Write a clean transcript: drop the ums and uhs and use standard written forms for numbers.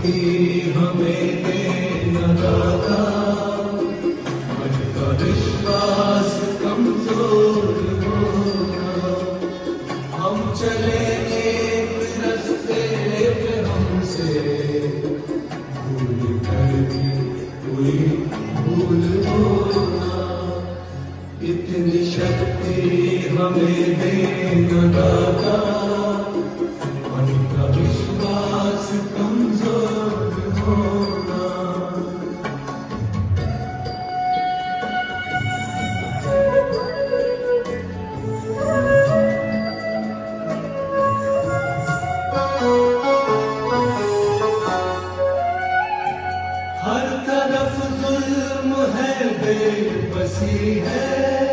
हमें देना दाता, मन का विश्वास कमजोर होना। हम चले एक रास्ते पे, हमसे भूल कर भी कोई भूल होना। इतनी शक्ति हमें देना दाता, मन का विश्वास कमजोर होना। हर तरफ जुल्म है, बेबसी है,